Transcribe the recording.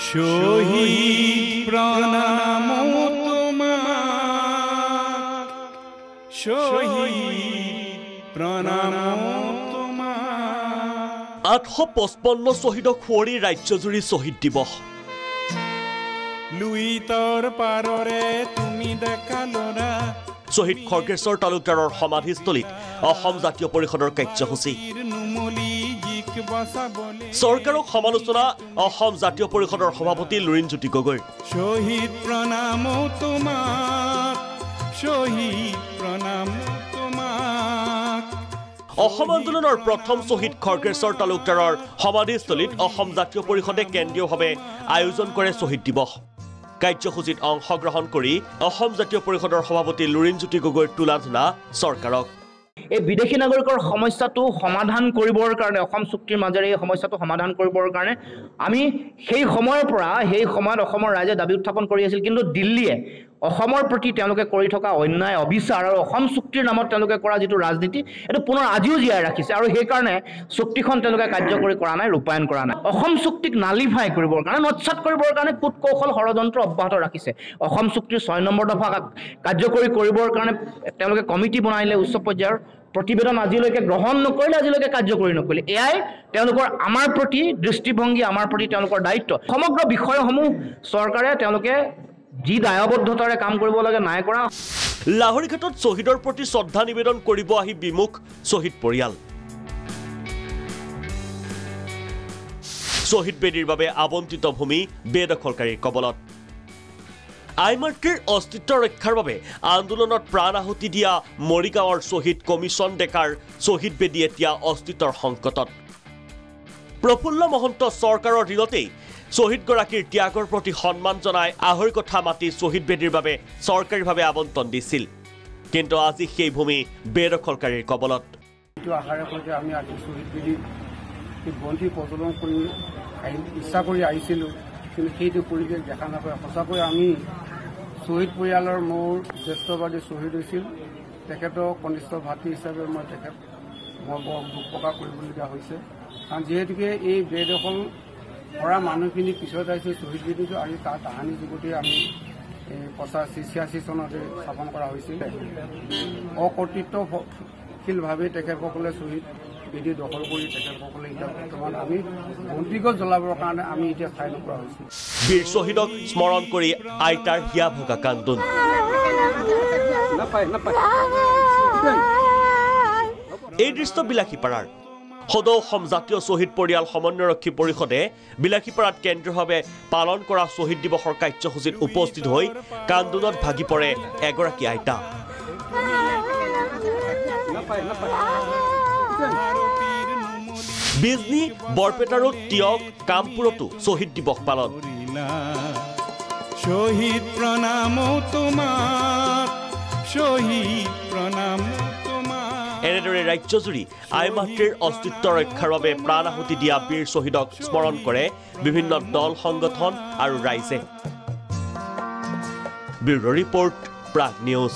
শহীদ প্ৰণাম তোমাক, শহীদ প্ৰণাম তোমাক। 855 শহীদক সুঁৱৰি ৰাজ্যজুৰি শহীদ দিৱস। লুইতৰ পাৰৰে তুমি দেখা লৰা, শহীদ খৰ্গেশ্বৰ তালুকদাৰৰ সমাধিস্থলীত অসম জাতীয় পৰিষদৰ কাৰ্যসূচী। চৰকাৰক সমালোচনা অসম জাতীয় পৰিষদৰ সভাপতি লুৰিণজ্যোতি গগৈৰ। শহীদ প্ৰণাম তোমাক, শহীদ প্ৰণাম তোমাক। অসম আন্দোলনৰ প্ৰথম শহীদ খৰ্গেশ্বৰ তালুকদাৰৰ সমাধিস্থলীত অসম জাতীয় পৰিষদে কেন্দ্ৰীয়ভাৱে আয়োজন কৰে শহীদ দিৱস। কাৰ্যসূচীত অংশগ্ৰহণ কৰি অসম জাতীয় পৰিষদৰ সভাপতি লুৰিণজ্যোতি গগৈৰ তুলাধনা চৰকাৰক। এই বিদেশী নাগৰিকৰ সমস্যাটো সমাধান কৰিবৰ কাৰণে, অসম চুক্তিৰ মাজেৰে এই সমস্যাটো সমাধান কৰিবৰ কাৰণে আমি সেই সময়ৰ পৰা, সেই সময়ত অসমৰ ৰাইজে দাবী উত্থাপন কৰি আছিল, কিন্তু দিল্লীয়ে অসমৰ প্ৰতি তেওঁলোকে কৰি থকা অন্যায়, অবিচাৰ আৰু অসম চুক্তিৰ নামত তেওঁলোকে কৰা যিটো ৰাজনীতি, এইটো পুনৰ আজিও জীয়াই ৰাখিছে। আৰু সেইকাৰণে চুক্তিখন তেওঁলোকে কাৰ্যকৰী কৰা নাই, ৰূপায়ণ কৰা নাই। অসম চুক্তিক নালিফাই কৰিবৰ কাৰণে, নৎসাত কৰিবৰ কাৰণে কূট কৌশল ষড়যন্ত্ৰ অব্যাহত ৰাখিছে। অসম চুক্তিৰ 6 নম্বৰ দফা কাৰ্যকৰী কৰিবৰ কাৰণে তেওঁলোকে কমিটি বনাইলে, উচ্চ পৰ্যায়ৰ প্ৰতিবেদন আজিলৈকে গ্ৰহণ নকৰিলে, আজিলৈকে কাৰ্যকৰী নকৰিলে। এয়াই তেওঁলোকৰ আমাৰ প্ৰতি দৃষ্টিভংগী, আমাৰ প্ৰতি তেওঁলোকৰ দায়িত্ব। সমগ্ৰ বিষয়সমূহ চৰকাৰে তেওঁলোকে যি দায়বদ্ধতাৰে কাম কৰিব লাগে নাই কৰা। লাহৰীঘাটত শ্বহীদৰ প্ৰতি শ্ৰদ্ধা নিবেদন কৰিব আহি বিমুখ শ্বহীদ পৰিয়াল। শ্বহীদ বেদীৰ বাবে আবণ্টিত ভূমি বেদখলকাৰীৰ কবলত। আই মাতৃৰ অস্তিত্ব ৰক্ষাৰ বাবে আন্দোলনত প্ৰাণ আহুতি দিয়া মৰিগাঁৱৰ শ্বহীদ কমিছন ডেকাৰ শ্বহীদ বেদী এতিয়া অস্তিত্বৰ সংকটত। প্ৰফুল্ল মহন্ত চৰকাৰৰ দিনতেই শ্বহীদগৰাকীৰ ত্যাগৰ প্ৰতি সন্মান জনাই 2.5 কঠা মাটি শ্বহীদ বেদীৰ বাবে চৰকাৰীভাৱে আবণ্টন দিছিল। কিন্তু আজি সেই ভূমি বেদখলকাৰীৰ কবলত। আমি আজি শ্বহীদ বেদী বন্তি প্ৰজ্বলন কৰি ইচ্ছা কৰি আহিছিলোঁ, কিন্তু সেইটো পৰিৱেশ দেখা নাপায়। সঁচাকৈ আমি শ্বহীদ পৰিয়ালৰ মোৰ জ্যেষ্ঠবাদী শ্বহীদ হৈছিল, তেখেতৰ কনিষ্ঠ ভাতৃ হিচাপে মই বৰ দুখ প্ৰকাশ কৰিবলগীয়া হৈছে। কাৰণ যিহেতুকে এই বেদখল কৰা মানুহখিনি পিছত আহিছে শ্বহীদ বেদীটো, আৰু তাৰ তাহানি যুগতে আমি 85-86 চনতে স্থাপন কৰা হৈছিল। অকৰ্তৃত্বশীলভাৱে তেখেতসকলে শ্বহীদ বেদী দখল কৰি তেখেতসকলে এতিয়া বৰ্তমান আমি বন্তিগছ জ্বলাবৰ কাৰণে আমি এতিয়া ঠাই নোপোৱা হৈছোঁ। বীৰ শ্বহীদক স্মৰণ কৰি আইতাৰ হিয়া ভগা কান্দোন। এই দৃশ্য বিলাসীপাৰাৰ। সদৌ অসম জাতীয় শ্বহীদ পৰিয়াল সমন্বয়ৰক্ষী পৰিষদে বিলাসীপাৰাত কেন্দ্ৰীয়ভাৱে পালন কৰা শ্বহীদ দিৱসৰ কাৰ্যসূচীত উপস্থিত হৈ কান্দোনত ভাগি পৰে এগৰাকী আইতা। বিজনী, বৰপেটা ৰোড, টিয়ক, কামপুৰতো শ্বহীদ দিৱস পালন। শহীদ প্ৰণাম তোমাক, শহীদ প্ৰণাম তোমাক। এনেদৰে ৰাজ্যজুৰি আই মাতৃৰ অস্তিত্ব ৰক্ষাৰ বাবে প্ৰাণ আহুতি দিয়া বীৰ শ্বহীদক স্মৰণ কৰে বিভিন্ন দল, সংগঠন আৰু ৰাইজে। Bureau' report, Prag news.